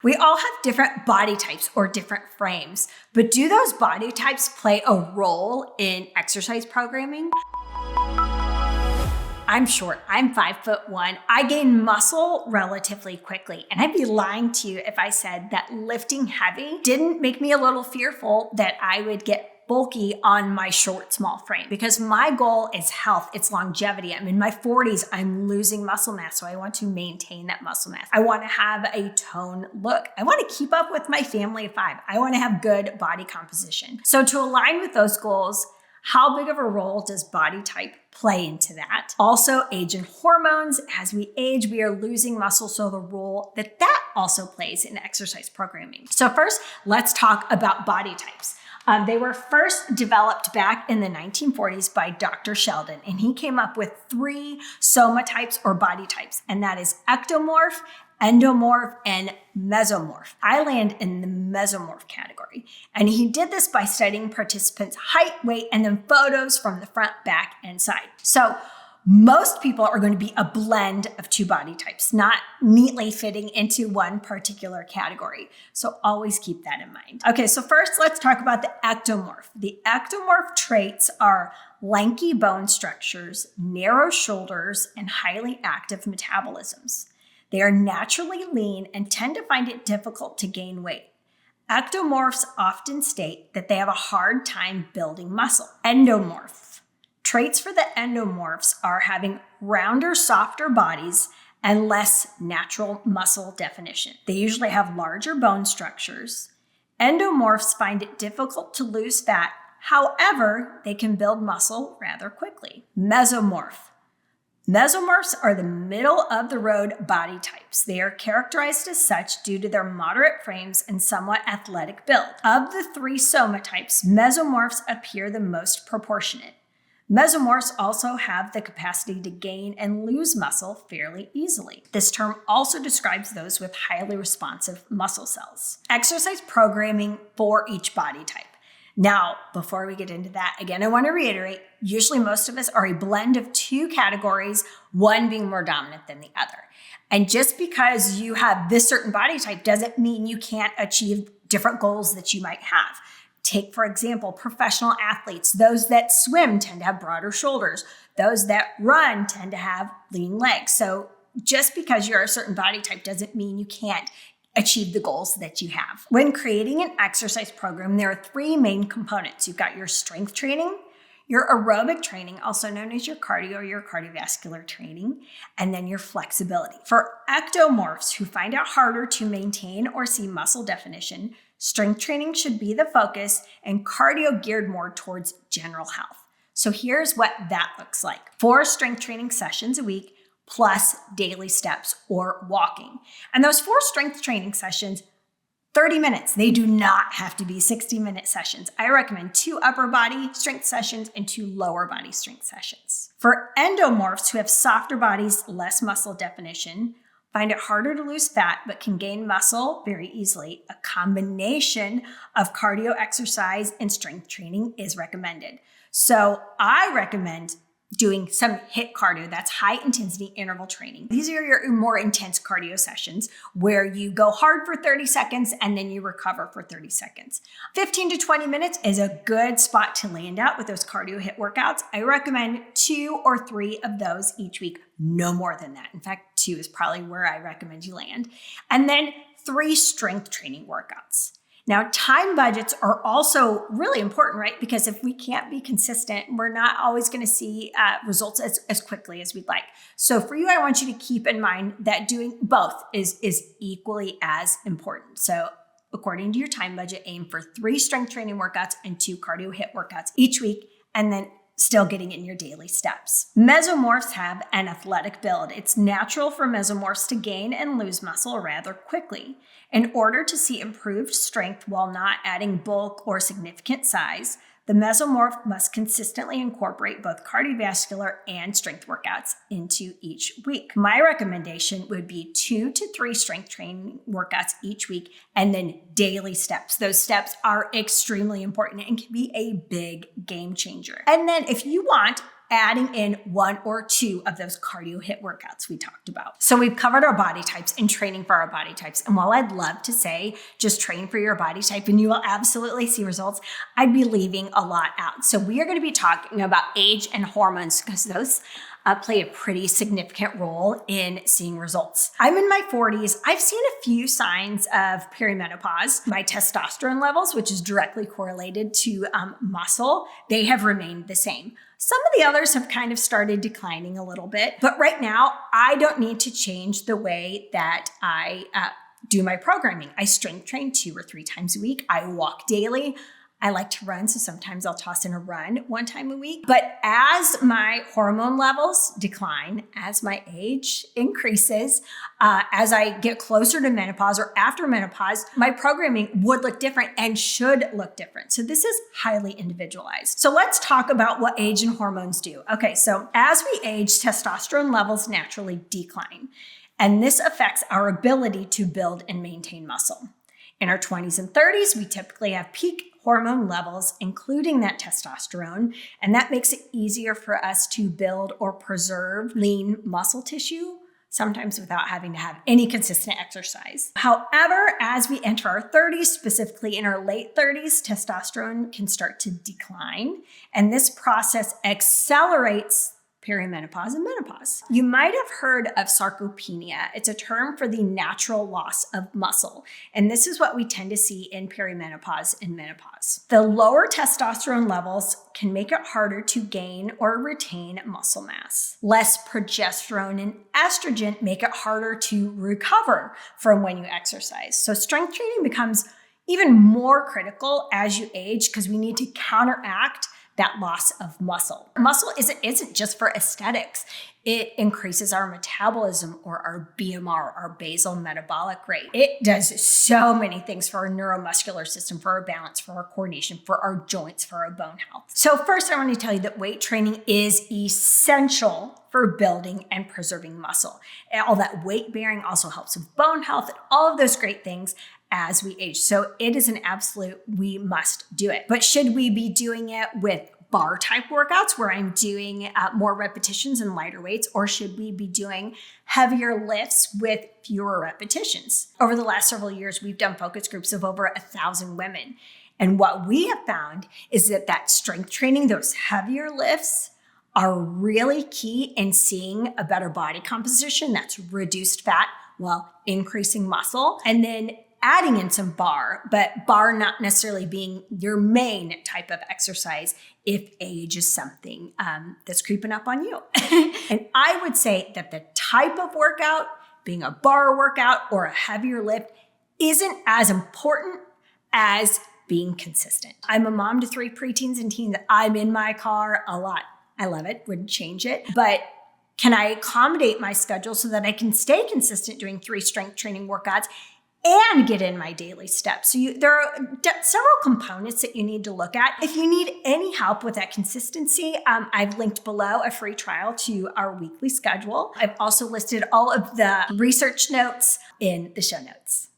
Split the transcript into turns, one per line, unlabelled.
We all have different body types or different frames, but do those body types play a role in exercise programming? I'm short, I'm 5'1". I gain muscle relatively quickly. And I'd be lying to you if I said that lifting heavy didn't make me a little fearful that I would get bulky on my short, small frame, because my goal is health. It's longevity. I'm in my 40s. I'm losing muscle mass. So I want to maintain that muscle mass. I want to have a toned look. I want to keep up with my family of 5. I want to have good body composition. So to align with those goals, how big of a role does body type play into that? Also, age and hormones. As we age, we are losing muscle. So the role that also plays in exercise programming. So first, let's talk about body types. They were first developed back in the 1940s by Dr. Sheldon, and he came up with 3 soma types or body types, and that is ectomorph, endomorph, and mesomorph. I land in the mesomorph category, and he did this by studying participants' height, weight, and then photos from the front, back, and side. So most people are going to be a blend of 2 body types, not neatly fitting into one particular category. So always keep that in mind. Okay, so first let's talk about the ectomorph. The ectomorph traits are lanky bone structures, narrow shoulders, and highly active metabolisms. They are naturally lean and tend to find it difficult to gain weight. Ectomorphs often state that they have a hard time building muscle. Endomorph. Traits for the endomorphs are having rounder, softer bodies and less natural muscle definition. They usually have larger bone structures. Endomorphs find it difficult to lose fat. However, they can build muscle rather quickly. Mesomorph. Mesomorphs are the middle of the road body types. They are characterized as such due to their moderate frames and somewhat athletic build. Of the 3 soma types, mesomorphs appear the most proportionate. Mesomorphs also have the capacity to gain and lose muscle fairly easily. This term also describes those with highly responsive muscle cells. Exercise programming for each body type. Now, before we get into that, again, I want to reiterate, usually most of us are a blend of 2 categories, one being more dominant than the other. And just because you have this certain body type doesn't mean you can't achieve different goals that you might have. Take, for example, professional athletes. Those that swim tend to have broader shoulders. Those that run tend to have lean legs. So just because you're a certain body type doesn't mean you can't achieve the goals that you have. When creating an exercise program, there are 3 main components. You've got your strength training, your aerobic training, also known as your cardio or your cardiovascular training, and then your flexibility. For ectomorphs who find it harder to maintain or see muscle definition, strength training should be the focus and cardio geared more towards general health. So here's what that looks like. 4 strength training sessions a week plus daily steps or walking. And those 4 strength training sessions, 30 minutes. They do not have to be 60-minute sessions. I recommend 2 upper body strength sessions and 2 lower body strength sessions. For endomorphs who have softer bodies, less muscle definition, find it harder to lose fat, but can gain muscle very easily, a combination of cardio exercise and strength training is recommended. So I recommend doing some HIIT cardio, that's high intensity interval training. These are your more intense cardio sessions where you go hard for 30 seconds and then you recover for 30 seconds. 15 to 20 minutes is a good spot to land out with those cardio HIIT workouts. I recommend 2 or 3 of those each week, no more than that. In fact, 2 is probably where I recommend you land. And then 3 strength training workouts. Now, time budgets are also really important, right? Because if we can't be consistent, we're not always going to see results as quickly as we'd like. So for you, I want you to keep in mind that doing both is equally as important. So according to your time budget, aim for 3 strength training workouts and 2 cardio HIIT workouts each week, and then still getting in your daily steps. Mesomorphs have an athletic build. It's natural for mesomorphs to gain and lose muscle rather quickly. In order to see improved strength while not adding bulk or significant size, the mesomorph must consistently incorporate both cardiovascular and strength workouts into each week. My recommendation would be 2 to 3 strength training workouts each week and then daily steps. Those steps are extremely important and can be a big game changer. And then if you want adding in 1 or 2 of those cardio HIIT workouts we talked about. So we've covered our body types and training for our body types. And while I'd love to say just train for your body type and you will absolutely see results, I'd be leaving a lot out. So we are going to be talking about age and hormones because those play a pretty significant role in seeing results. I'm in my 40s. I've seen a few signs of perimenopause. My testosterone levels, which is directly correlated to muscle, they have remained the same. Some of the others have kind of started declining a little bit, but right now I don't need to change the way that I do my programming. I strength train 2 or 3 times a week. I walk daily. I like to run, so sometimes I'll toss in a run 1 time a week. But as my hormone levels decline, as my age increases, as I get closer to menopause or after menopause, my programming would look different and should look different. So this is highly individualized. So let's talk about what age and hormones do. Okay, so as we age, testosterone levels naturally decline, and this affects our ability to build and maintain muscle. In our 20s and 30s, we typically have peak hormone levels, including that testosterone, and that makes it easier for us to build or preserve lean muscle tissue, sometimes without having to have any consistent exercise. However, as we enter our 30s, specifically in our late 30s, testosterone can start to decline, and this process accelerates perimenopause and menopause. You might have heard of sarcopenia. It's a term for the natural loss of muscle. And this is what we tend to see in perimenopause and menopause. The lower testosterone levels can make it harder to gain or retain muscle mass. Less progesterone and estrogen make it harder to recover from when you exercise. So strength training becomes even more critical as you age because we need to counteract that loss of muscle. Muscle isn't just for aesthetics. It increases our metabolism or our BMR, our basal metabolic rate. It does so many things for our neuromuscular system, for our balance, for our coordination, for our joints, for our bone health. So first, I want to tell you that weight training is essential for building and preserving muscle. And all that weight bearing also helps with bone health and all of those great things as we age. So it is an absolute, we must do it. But should we be doing it with bar type workouts where I'm doing more repetitions and lighter weights, or should we be doing heavier lifts with fewer repetitions? Over the last several years, we've done focus groups of over 1,000 women. And what we have found is that strength training, those heavier lifts, are really key in seeing a better body composition that's reduced fat while increasing muscle. And then adding in some bar, but bar not necessarily being your main type of exercise if age is something that's creeping up on you. And I would say that the type of workout, being a bar workout or a heavier lift, isn't as important as being consistent. I'm a mom to 3 preteens and teens. I'm in my car a lot. I love it, wouldn't change it. But can I accommodate my schedule so that I can stay consistent doing 3 strength training workouts and get in my daily steps? So there are several components that you need to look at. If you need any help with that consistency, I've linked below a free trial to our weekly schedule. I've also listed all of the research notes in the show notes.